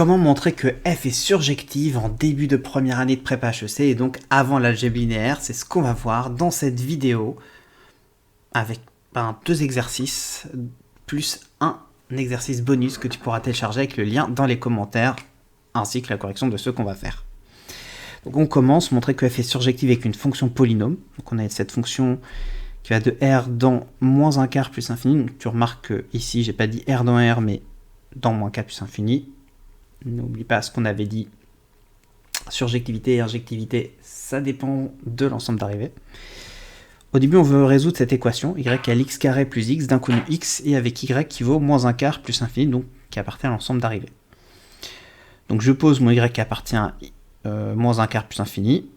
comment montrer que f est surjective en début de première année de prépa HEC et donc avant l'algèbre linéaire? C'est ce qu'on va voir dans cette vidéo avec 2 exercices plus un exercice bonus que tu pourras télécharger avec le lien dans les commentaires ainsi que la correction de ceux qu'on va faire. Donc on commence, montrer que f est surjective avec une fonction polynôme. Donc on a cette fonction qui va de r dans moins un quart plus infini. Donc tu remarques que ici j'ai pas dit r dans r mais dans moins 4 plus infini. N'oublie pas ce qu'on avait dit. Surjectivité et injectivité, ça dépend de l'ensemble d'arrivées. Au début, on veut résoudre cette équation, y égale x carré plus x d'inconnu x, et avec y qui vaut moins un quart plus infini, donc qui appartient à l'ensemble d'arrivées. Donc je pose mon y qui appartient à moins un quart plus infini,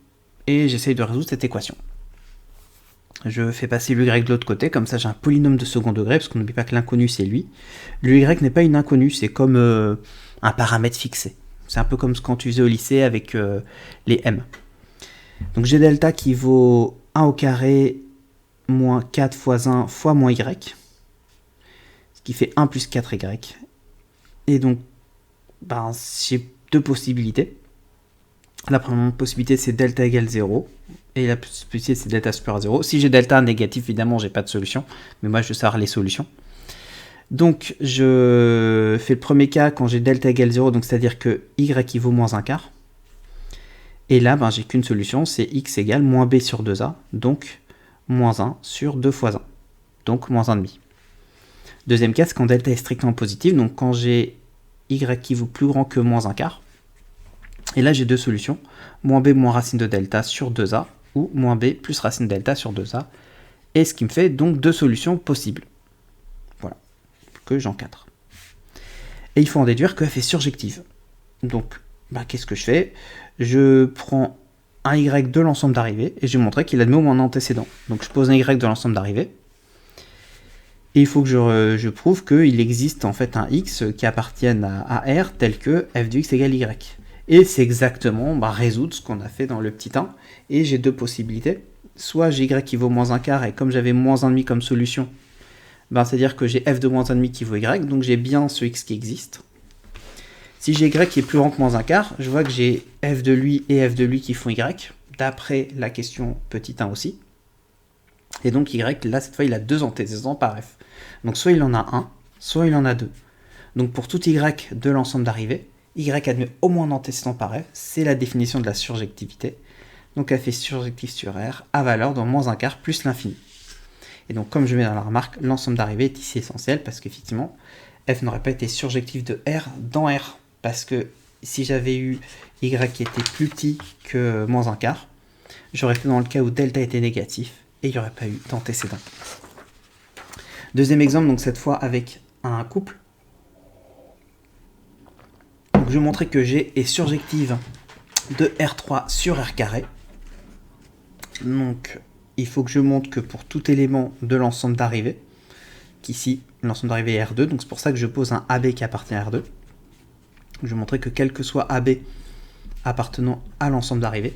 et j'essaye de résoudre cette équation. Je fais passer le y de l'autre côté, comme ça j'ai un polynôme de second degré, parce qu'on n'oublie pas que l'inconnu c'est lui. Le y n'est pas une inconnue, c'est comme un paramètre fixé. C'est un peu comme ce quand tu faisais au lycée avec les m. Donc j'ai delta qui vaut 1 au carré moins 4 fois 1 fois moins y, ce qui fait 1 plus 4y. Et donc, j'ai 2 possibilités. La première possibilité, c'est delta égale 0. Et la possibilité, c'est delta supérieur à 0. Si j'ai delta négatif, évidemment, j'ai pas de solution. Mais moi, je veux savoir les solutions. Donc, je fais le premier cas quand j'ai delta égale 0, donc c'est-à-dire que y vaut moins un quart. Et là, j'ai qu'une solution, c'est x égale moins b sur 2a, donc moins 1 sur 2 fois 1, donc moins 1,5. Deuxième cas, c'est quand delta est strictement positif, donc quand j'ai y qui vaut plus grand que moins un quart. Et là, j'ai 2 solutions, moins b moins racine de delta sur 2a, ou moins b plus racine de delta sur 2a, et ce qui me fait donc 2 solutions possibles. Voilà, que j'encadre. Et il faut en déduire que f est surjective. Donc, qu'est-ce que je fais? Je prends un y de l'ensemble d'arrivées et je vais montrer qu'il admet au moins un antécédent. Donc je pose un y de l'ensemble d'arrivées. Et il faut que je prouve qu'il existe en fait un x qui appartienne à R tel que f de x égale y. Et c'est exactement résoudre ce qu'on a fait dans le petit 1. Et j'ai 2 possibilités. Soit j'ai y qui vaut moins un quart et comme j'avais moins 1,5 comme solution, c'est-à-dire que j'ai f de moins 1,5 qui vaut y, donc j'ai bien ce x qui existe. Si j'ai y qui est plus grand que moins un quart, je vois que j'ai f de lui et f de lui qui font y, d'après la question petit 1 aussi. Et donc y, là, cette fois, il a 2 antécédents par f. Donc soit il en a un, soit il en a 2. Donc pour tout y de l'ensemble d'arrivées, y admet au moins un antécédent par f, c'est la définition de la surjectivité. Donc f est surjectif sur r à valeur de moins un quart plus l'infini. Et donc comme je mets dans la remarque, l'ensemble d'arrivées est ici essentiel parce qu'effectivement, f n'aurait pas été surjectif de r dans r. Parce que si j'avais eu y qui était plus petit que moins un quart, j'aurais été dans le cas où delta était négatif et il n'y aurait pas eu d'antécédent. Deuxième exemple, donc cette fois avec un couple. Donc je vais montrer que G est surjective de R3 sur R carré. Donc il faut que je montre que pour tout élément de l'ensemble d'arrivées, qu'ici l'ensemble d'arrivées est R2, donc c'est pour ça que je pose un AB qui appartient à R2. Je vais montrer que quel que soit AB appartenant à l'ensemble d'arrivées,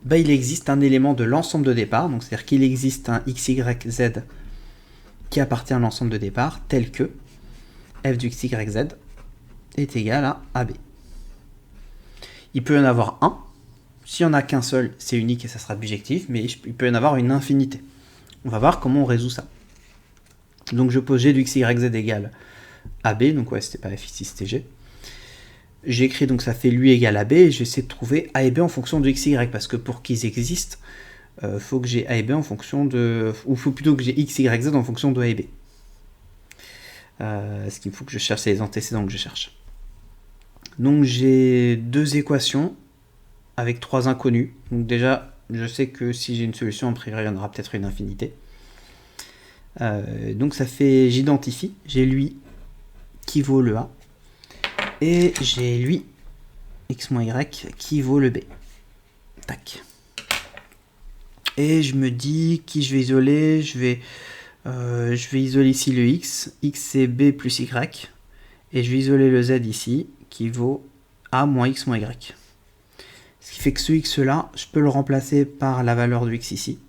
il existe un élément de l'ensemble de départ, donc c'est-à-dire qu'il existe un x, y, z qui appartient à l'ensemble de départ, tel que f du x, y, z est égal à AB. Il peut y en avoir un, s'il n'y en a qu'un seul, c'est unique et ça sera bijectif, mais il peut y en avoir une infinité. On va voir comment on résout ça. Donc je pose g du x, y, z égale AB, donc ouais, c'était pas f ici, c'était g. J'écris donc ça fait lui égale AB et j'essaie de trouver A et B en fonction de x, y parce que pour qu'ils existent, faut que j'ai A et B en fonction de... ou faut plutôt que j'ai x, y, z en fonction de A et B. Ce qu'il faut que je cherche, c'est les antécédents que je cherche. Donc j'ai 2 équations avec 3 inconnus. Donc déjà, je sais que si j'ai une solution, a priori, il y en aura peut-être une infinité. Donc ça fait, j'identifie, j'ai lui qui vaut le A. Et j'ai lui, x moins y, qui vaut le b. Tac. Et je me dis qui je vais isoler. Je vais isoler ici le x. X c'est b plus y. Et je vais isoler le z ici, qui vaut a moins x moins y. Ce qui fait que ce x là, je peux le remplacer par la valeur de x ici.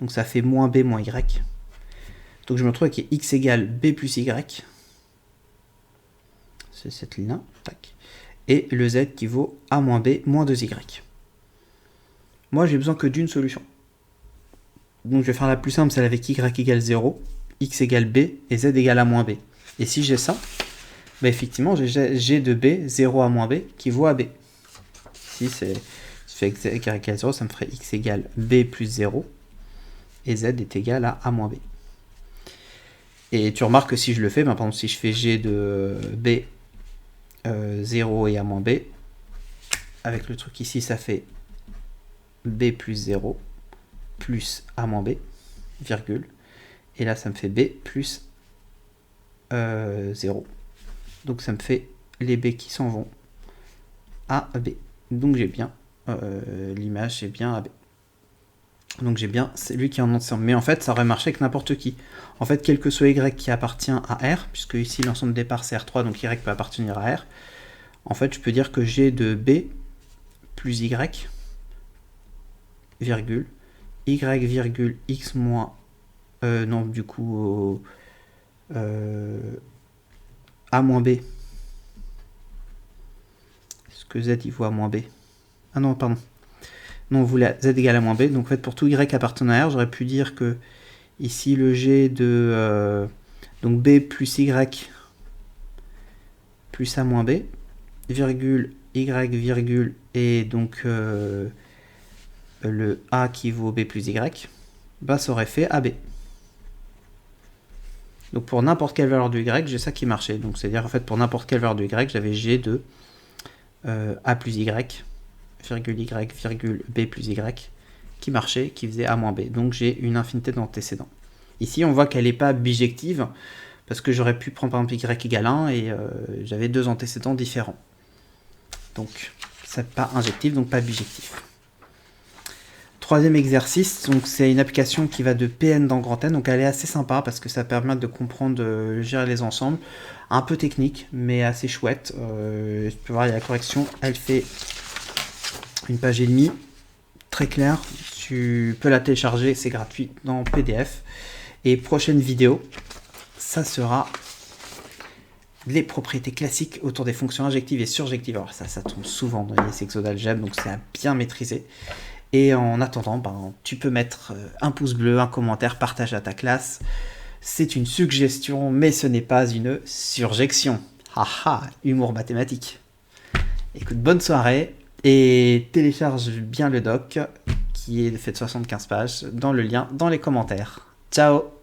Donc ça fait moins b moins y. Donc je me retrouve avec x égale b plus y. C'est cette ligne-là. Tac. et le z qui vaut a moins b moins 2y. Moi, j'ai besoin que d'une solution. Donc, je vais faire la plus simple, celle avec y égale 0, x égale b et z égale a moins b. Et si j'ai ça, bah effectivement, j'ai g de b, 0 a moins b, qui vaut ab. Ici, si je fais y égale 0, ça me ferait x égale b plus 0, et z est égal à moins b. Et tu remarques que si je le fais, ben, par exemple, si je fais g de b 0 et a moins b, avec le truc ici, ça fait b plus 0 plus a moins b, virgule, et là ça me fait b plus 0. Donc ça me fait les b qui s'en vont à b. Donc j'ai bien l'image, j'ai bien AB. Donc j'ai bien celui qui est en ensemble. Mais en fait, ça aurait marché avec n'importe qui. En fait, quel que soit Y qui appartient à R, puisque ici l'ensemble de départ c'est R3, donc Y peut appartenir à R. En fait, je peux dire que G de B plus Y, virgule, Y virgule X moins... non, du coup... A moins B. Est-ce que Z il vaut A moins B? Ah non, pardon. Non, on voulait Z égale A moins B. Donc en fait, pour tout Y appartenant à R, j'aurais pu dire que ici le G de donc B plus Y plus A moins B, virgule Y virgule et donc le A qui vaut B plus Y, bah ça aurait fait AB. Donc pour n'importe quelle valeur de Y, j'ai ça qui marchait. Donc c'est-à-dire en fait pour n'importe quelle valeur de Y, j'avais G de A plus Y, virgule Y, virgule B plus Y, qui marchait, qui faisait A moins B. Donc j'ai une infinité d'antécédents. Ici on voit qu'elle n'est pas bijective, parce que j'aurais pu prendre par exemple Y égale 1 et j'avais deux antécédents différents. Donc c'est pas injectif, donc pas bijectif. Troisième exercice, donc c'est une application qui va de Pn dans grand N, donc elle est assez sympa parce que ça permet de comprendre, gérer les ensembles. Un peu technique, mais assez chouette. Tu peux voir, il y a la correction, elle fait une page et demie, très claire. Tu peux la télécharger, c'est gratuit dans PDF. Et prochaine vidéo, ça sera les propriétés classiques autour des fonctions injectives et surjectives. Alors ça tombe souvent dans les sexos d'algèbre, donc c'est à bien maîtriser. Et en attendant, ben, tu peux mettre un pouce bleu, un commentaire, partage à ta classe. C'est une suggestion, mais ce n'est pas une surjection. Haha, humour mathématique. Écoute, bonne soirée et télécharge bien le doc qui est fait de 75 pages dans le lien dans les commentaires. Ciao!